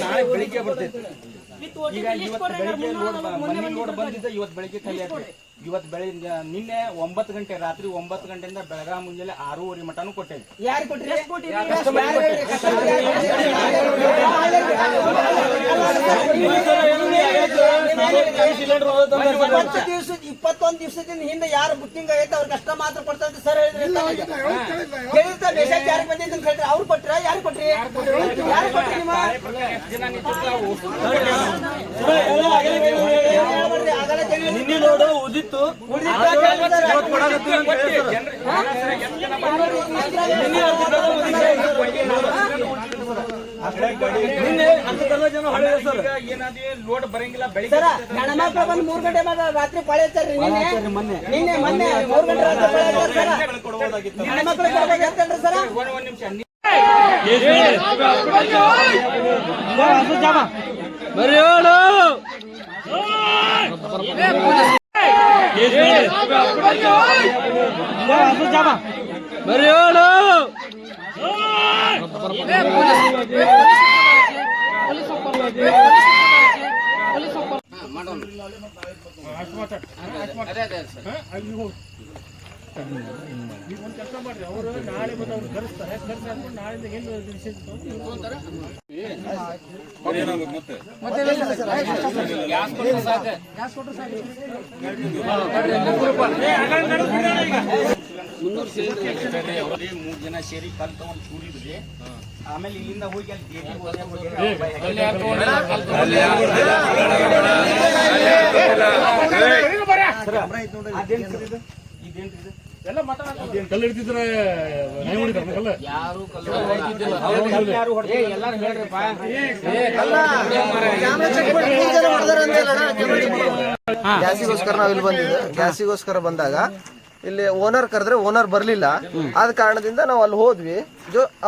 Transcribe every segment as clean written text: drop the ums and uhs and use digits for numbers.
ನಾಳೆ ಬೆಳಿಗ್ಗೆ ಬರ್ತೈತಿ. ಈಗ ಇವತ್ತು ಬೆಳಿಗ್ಗೆ ಲೋಡ್ ಬಂದಿದ್ದ ಇವತ್ತು ಬೆಳಿಗ್ಗೆ ಖಾಲಿ ಆಗ್ತದೆ. ಇವತ್ತು ಬೆಳಿಗ್ಗೆ ನಿನ್ನೆ 9 ಗಂಟೆ ರಾತ್ರಿ 9 ಗಂಟೆಯಿಂದ ಬೆಳಗಾವಿ ಮುಂಜಾನೆ 6:30 ಮಟನೂ ಕೊಟ್ಟೇವಿ. ಯಾರು ಕೊಟ್ರಿ? 21 ದಿವಸದಿಂದ ಹಿಂದೆ ಯಾರು ಬುಕ್ಕಿಂಗ್ ಆಗೈತೆ ಅವ್ರಿಗೆ ಅಷ್ಟ ಮಾತ್ರ ಕೊಡ್ತಾರೆ ಸರ್ ಹೇಳಿದ್ರೆ ಯಾರಿಗೆ ಬಂದಿದ್ದು ಹೇಳ್ತಾರೆ. ಅವ್ರು ಕೊಟ್ರ? ಯಾರು ಕೊಟ್ರಿ? ಯಾರು ಕೊಟ್ರಿ? ನಿಮ್ಮ ನಿನ್ನೆ ನೋಡು ಉದಿತ್ತು ಏನಾದ್ರೆ ಲೋಡ್ ಬರಂಗಿಲ್ಲ. ಸರ್ ಹೆಣ್ಮಕ್ಳು ಬಂದು 3 ಗಂಟೆ ರಾತ್ರಿ ಪಾಳೆ ಹಚ್ಚಾರ್ರಿ. ನಿನ್ನೆ ಮೊನ್ನೆ 3 ಗಂಟೆ ರಾತ್ರಿ ಪಾಳೆ ಹಚ್ಚಾರ. ಹೆಣ್ಮಕ್ಳು ಹೇಳ್ತೇನ್ರಿ ಸರ್. ಒಂದ್ ನಿಮಿಷ ಬರೀ ಹೇಳು ಬರೀ ಹೇಳು ಕೆಲಸ ಮಾಡ್ರಿ. ಅವರು ನಾಳೆ ಬಂದು ಅವ್ರು ಕರೆಸ್ತಾರೆ. ಕರೆಸಾದ್ಮೇಲೆ ನಾಳೆಯಿಂದ ಏನು ಮೂರ್ ಜನ ಸೇರಿ ಕಲ್ ತಗೊಂಡು ಕೂಡಿದ್ರಿ. ಆಮೇಲೆ ಇಲ್ಲಿಂದ ಹೋಗಿ ಅಲ್ಲಿ ಎಲ್ಲ ಮಠ ಕಲ್ಲು ಹಿಡಿತಿದ್ರೆ ಗ್ಯಾಸಿಗೋಸ್ಕರ ನಾವ್ ಇಲ್ಲಿ ಬಂದಿದ್ದೆ. ಗ್ಯಾಸಿಗೋಸ್ಕರ ಬಂದಾಗ ಇಲ್ಲಿ ಓನರ್ ಕರೆದ್ರೆ ಓನರ್ ಬರ್ಲಿಲ್ಲ. ಆದ ಕಾರಣದಿಂದ ನಾವು ಅಲ್ಲಿ ಹೋದ್ವಿ.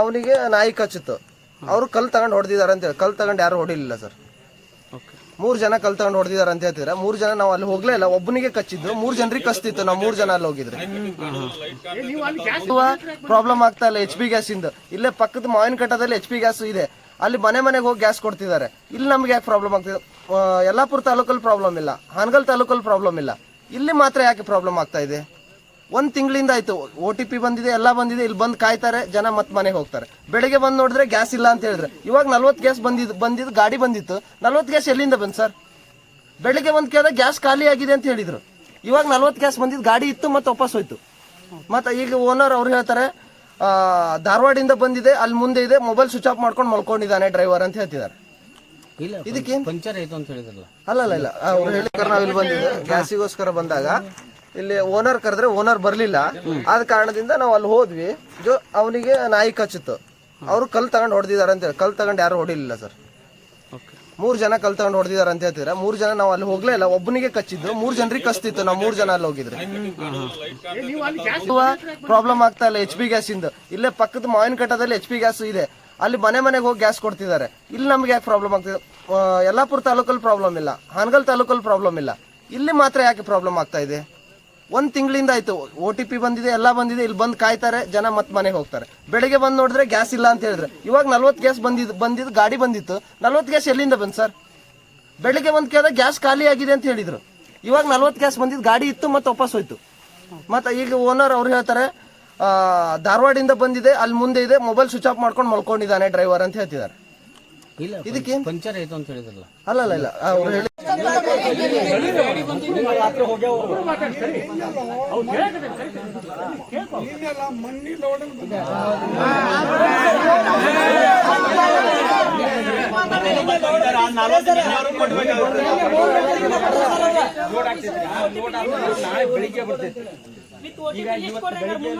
ಅವನಿಗೆ ನಾಯಿ ಕಚ್ಚಿತ್ತು. ಅವ್ರು ಕಲ್ ತಗೊಂಡ್ ಹೊಡೆದಿದ್ದಾರೆ ಅಂತ ಹೇಳಿ. ಕಲ್ ತಗೊಂಡ್ ಯಾರು ಹೊಡಿಲಿಲ್ಲ ಸರ್. 3 ಜನ ಕಲ್ ತಗೊಂಡ್ ಹೊಡೆದಿದ್ದಾರೆ ಅಂತ ಹೇಳ್ತಿದ್ರೆ 3 ಜನ ನಾವು ಅಲ್ಲಿ ಹೋಗ್ಲೇ ಇಲ್ಲ. ಒಬ್ಬನಿಗೆ ಕಚ್ಚಿದ್ದು. 3 ಜನರಿಗೆ ಕಚ್ತಿತ್ತು. ನಾವು 3 ಜನ ಅಲ್ಲಿ ಹೋಗಿದ್ರೆ ಪ್ರಾಬ್ಲಮ್ ಆಗ್ತಾ ಇಲ್ಲ. HP ಗ್ಯಾಸ್ ಇಂದ ಇಲ್ಲೇ ಪಕ್ಕದ ಮಾವಿನ ಕಟ್ಟದಲ್ಲಿ HP ಗ್ಯಾಸ್ ಇದೆ. ಅಲ್ಲಿ ಮನೆಗೆ ಹೋಗಿ ಗ್ಯಾಸ್ ಕೊಡ್ತಿದ್ದಾರೆ. ಇಲ್ಲಿ ನಮ್ಗೆ ಯಾಕೆ ಪ್ರಾಬ್ಲಮ್ ಆಗ್ತಿದೆ? ಯಲ್ಲಾಪುರ ತಾಲೂಕಲ್ಲಿ ಪ್ರಾಬ್ಲಮ್ ಇಲ್ಲ, ಹಾನಗಲ್ ತಾಲೂಕಲ್ಲಿ ಪ್ರಾಬ್ಲಮ್ ಇಲ್ಲ. ಇಲ್ಲಿ ಮಾತ್ರ ಯಾಕೆ ಪ್ರಾಬ್ಲಮ್ ಆಗ್ತಾ ಇದೆ? 1 ತಿಂಗಳಿಂದ ಆಯ್ತು. OTP ಬಂದಿದೆ, ಎಲ್ಲ ಬಂದಿದೆ. ಇಲ್ಲಿ ಬಂದು ಕಾಯ್ತಾರೆ ಜನ, ಮತ್ತೆ ಮನೆಗೆ ಹೋಗ್ತಾರೆ. ಬೆಳಿಗ್ಗೆ ಬಂದು ನೋಡಿದ್ರೆ ಗ್ಯಾಸ್ ಇಲ್ಲ ಅಂತ ಹೇಳಿದ್ರೆ ಇವಾಗ 40 ಗ್ಯಾಸ್ ಬಂದಿದ್ದು ಗಾಡಿ ಬಂದಿತ್ತು. 40 ಗ್ಯಾಸ್ ಎಲ್ಲಿಂದ ಬಂತು ಸರ್? ಬೆಳಿಗ್ಗೆ ಬಂದು ಕೇಳಿದ್ರೆ ಗ್ಯಾಸ್ ಖಾಲಿ ಆಗಿದೆ ಅಂತ ಹೇಳಿದ್ರು. ಇವಾಗ 40 ಗ್ಯಾಸ್ ಬಂದಿದ್ದು ಗಾಡಿ ಇತ್ತು, ಮತ್ತೆ ವಾಪಸ್ ಹೋಯ್ತು. ಮತ್ತೆ ಈಗ ಓನರ್ ಅವ್ರು ಹೇಳ್ತಾರೆ ಧಾರವಾಡಿಂದ ಬಂದಿದೆ, ಅಲ್ಲಿ ಮುಂದೆ ಇದೆ, ಮೊಬೈಲ್ ಸ್ವಿಚ್ ಆಫ್ ಮಾಡ್ಕೊಂಡು ಮಲ್ಕೊಂಡಿದ್ದಾನೆ ಡ್ರೈವರ್ ಅಂತ ಹೇಳ್ತಿದ್ದಾರೆ. ಇದಕ್ಕೆ ಪಂಚರ್ ಆಯ್ತು ಅಂತ ಹೇಳಿದ್ರಲ್ಲ. ಅಲ್ಲ ಅವ್ರು ಹೇಳಿದ್ರೆ ನಾವು ಇಲ್ಲಿ ಬಂದಿದ್ದೆ. ಗ್ಯಾಸಿಗೋಸ್ಕರ ಬಂದಾಗ ಇಲ್ಲಿ ಓನರ್ ಕರೆದ್ರೆ ಓನರ್ ಬರ್ಲಿಲ್ಲ. ಆದ ಕಾರಣದಿಂದ ನಾವು ಅಲ್ಲಿ ಹೋದ್ವಿ. ಅವನಿಗೆ ನಾಯಿ ಕಚ್ಚಿತ್ತು. ಅವ್ರು ಕಲ್ ತಗೊಂಡ್ ಹೊಡೆದಿದ್ದಾರೆ ಅಂತ ಹೇಳಿ. ಕಲ್ ತಗೊಂಡ್ ಯಾರು ಹೊಡಿಲಿಲ್ಲ ಸರ್. 3 ಜನ ಕಲ್ ತಗೊಂಡ್ ಹೊಡೆದಿದ್ದಾರೆ ಅಂತ ಹೇಳ್ತಿದ್ರೆ 3 ಜನ ನಾವು ಅಲ್ಲಿ ಹೋಗ್ಲೇ ಇಲ್ಲ. ಒಬ್ಬನಿಗೆ ಕಚ್ಚಿದ್ದು. 3 ಜನರಿಗೆ ಕಚ್ತಿತ್ತು. ನಾವು 3 ಜನ ಅಲ್ಲಿ ಹೋಗಿದ್ರೆ ಪ್ರಾಬ್ಲಮ್ ಆಗ್ತಾ ಇಲ್ಲ. HP ಗ್ಯಾಸ್ ಇಂದ ಇಲ್ಲೇ ಪಕ್ಕದ ಮಾವಿನ ಕಟ್ಟದಲ್ಲಿ HP ಗ್ಯಾಸ್ ಇದೆ. ಅಲ್ಲಿ ಮನೆಗೆ ಹೋಗಿ ಗ್ಯಾಸ್ ಕೊಡ್ತಿದ್ದಾರೆ. ಇಲ್ಲಿ ನಮ್ಗೆ ಯಾಕೆ ಪ್ರಾಬ್ಲಮ್ ಆಗ್ತಿದೆ? ಯಲ್ಲಾಪುರ ತಾಲೂಕಲ್ಲಿ ಪ್ರಾಬ್ಲಮ್ ಇಲ್ಲ, ಹಾನಗಲ್ ತಾಲೂಕಲ್ಲಿ ಪ್ರಾಬ್ಲಮ್ ಇಲ್ಲ. ಇಲ್ಲಿ ಮಾತ್ರ ಯಾಕೆ ಪ್ರಾಬ್ಲಮ್ ಆಗ್ತಾ ಇದೆ? 1 ತಿಂಗಳಿಂದ ಆಯ್ತು. OTP ಬಂದಿದೆ, ಎಲ್ಲ ಬಂದಿದೆ. ಇಲ್ಲಿ ಬಂದು ಕಾಯ್ತಾರೆ ಜನ, ಮತ್ತೆ ಮನೆಗೆ ಹೋಗ್ತಾರೆ. ಬೆಳಿಗ್ಗೆ ಬಂದು ನೋಡಿದ್ರೆ ಗ್ಯಾಸ್ ಇಲ್ಲ ಅಂತ ಹೇಳಿದ್ರೆ ಇವಾಗ 40 ಗ್ಯಾಸ್ ಬಂದಿದ್ದು ಗಾಡಿ ಬಂದಿತ್ತು. 40 ಗ್ಯಾಸ್ ಎಲ್ಲಿಂದ ಬಂತು ಸರ್? ಬೆಳಿಗ್ಗೆ ಬಂದು ಕೇಳಿದ್ರೆ ಗ್ಯಾಸ್ ಖಾಲಿ ಆಗಿದೆ ಅಂತ ಹೇಳಿದ್ರು. ಇವಾಗ 40 ಗ್ಯಾಸ್ ಬಂದಿದ್ದು ಗಾಡಿ ಇತ್ತು, ಮತ್ತೆ ವಾಪಸ್ ಹೋಯ್ತು. ಮತ್ತೆ ಈಗ ಓನರ್ ಅವ್ರು ಹೇಳ್ತಾರೆ ಧಾರವಾಡಿಂದ ಬಂದಿದೆ, ಅಲ್ಲಿ ಮುಂದೆ ಇದೆ, ಮೊಬೈಲ್ ಸ್ವಿಚ್ ಆಫ್ ಮಾಡ್ಕೊಂಡು ಮಲ್ಕೊಂಡಿದ್ದಾನೆ ಡ್ರೈವರ್ ಅಂತ ಹೇಳ್ತಿದ್ದಾರೆ. ಇದಕ್ಕೆ ಪಂಚರ್ ಆಯ್ತು ಅಂತ ಹೇಳಿದ್ರಲ್ಲ. ಅಲ್ಲ ಅವ್ರು ಹೇಳಿ ನಾಳೆ ಬೆಳಿಗ್ಗೆ ಬರ್ತೈತಿ. ಈಗ ಇವತ್ತು ಬೆಳಿಗ್ಗೆ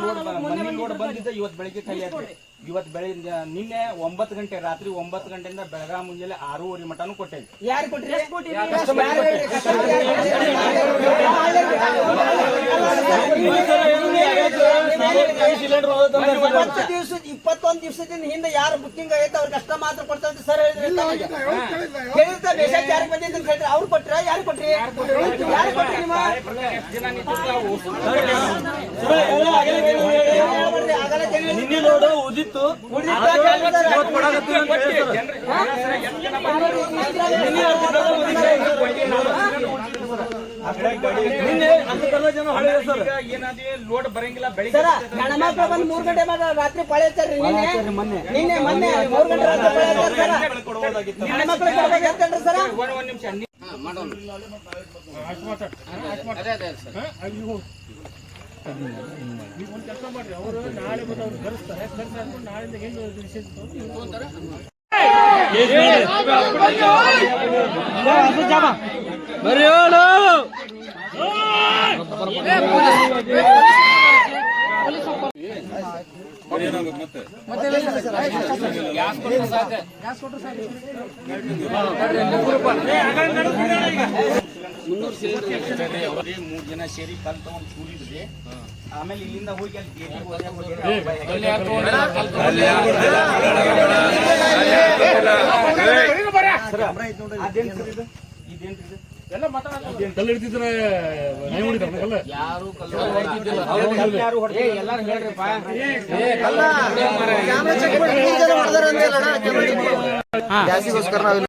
ಲೋಡ್ ಬಂದಿದ್ದ ಇವತ್ತು ಬೆಳಿಗ್ಗೆ ಖಾಲಿ ಆಗ್ತದೆ. ಇವತ್ತು ಬೆಳಿಗ್ಗೆ ನಿನ್ನೆ 9 ಗಂಟೆ ರಾತ್ರಿ 9 ಗಂಟೆಯಿಂದ ಬೆಳಗಾವಿ ಮುಂಜಾನೆ 6:30 ಮಟನೂ ಕೊಟ್ಟೇವಿ. ಯಾರು ಕೊಟ್ರಿ? ದಿವಸ 21 ದಿವಸದಿಂದ ಹಿಂದೆ ಯಾರು ಬುಕ್ಕಿಂಗ್ ಆಗೈತೆ ಅವ್ರಿಗೆ ಅಷ್ಟ ಮಾತ್ರ ಕೊಡ್ತಾರೆ ಸರ್ ಹೇಳಿದ್ರೆ ಮೆಸೇಜ್ ಯಾರಿಗೆ ಬಂದಿದ್ದು ಅಂತ ಹೇಳಿದ್ರೆ ಅವ್ರು ಕೊಟ್ರ ಯಾರು ಕೊಟ್ರಿ? ಯಾರು ಕೊಟ್ರಿ? ನಿಮ್ಮ ನಿನ್ನೆ ನೋಡು ಉದಿತ್ತು ಏನಾದ್ರೆ ಲೋಡ್ ಬರಂಗಿಲ್ಲ ಸರ ಬೆಳಿಗ್ಗೆ ಹೆಣ್ಮಕ್ಳು ಬಂದು 3 ಗಂಟೆ ಮೇಲೆ ರಾತ್ರಿ ಪಾಳಿ ಹಚ್ಚಾರ್ರಿ. ನಿನ್ನೆ ಮೊನ್ನೆ 3 ಗಂಟೆ ರಾತ್ರಿ ಪಾಳಿ ಹಚ್ಚಾರ ಸರ. ಹೆಣ್ಮಕ್ಳು ಹೇಳ್ತೇನ್ರಿ ಸರ. ಒಂದ್ ನಿಮಿಷ ನೀವು ಒಂದು ಕೆಲಸ ಮಾಡ್ರಿ, ಅವರು ನಾಳೆ ಬಂದು ಅವ್ರು ಕರೆಸ್ತಾರೆ, ಕರೆಸಾದ್ಮೇಲೆ ನಾಳೆಯಿಂದ ಹೆಣ್ಣು ಡಿಸಿಷನ್ ಬರ್ರಿ ಹೇಳು ಅವ್ರೇ 3 ಜನ ಸೇರಿ ಕಲ್ ತಗೊಂಡ್ ಕೂಡಿದ್ರಿ. ಆಮೇಲೆ ಇಲ್ಲಿಂದ ಹೋಗಿ ಅಲ್ಲಿ ಗೇಟಿಗೆ ಎಲ್ಲ ಮಾತಾಡೋದು ಕಲ್ಲು ಹಿಡಿತಿದ್ರೆ ನೈ ಹೊಡಿತಾರಲ್ಲ ಯಾರು ಯಾರು ಎಲ್ಲಾರು ಹೇಳ್ರಿಪ್ಪ. ಗ್ಯಾಸಿಗೋಸ್ಕರ ನಾವು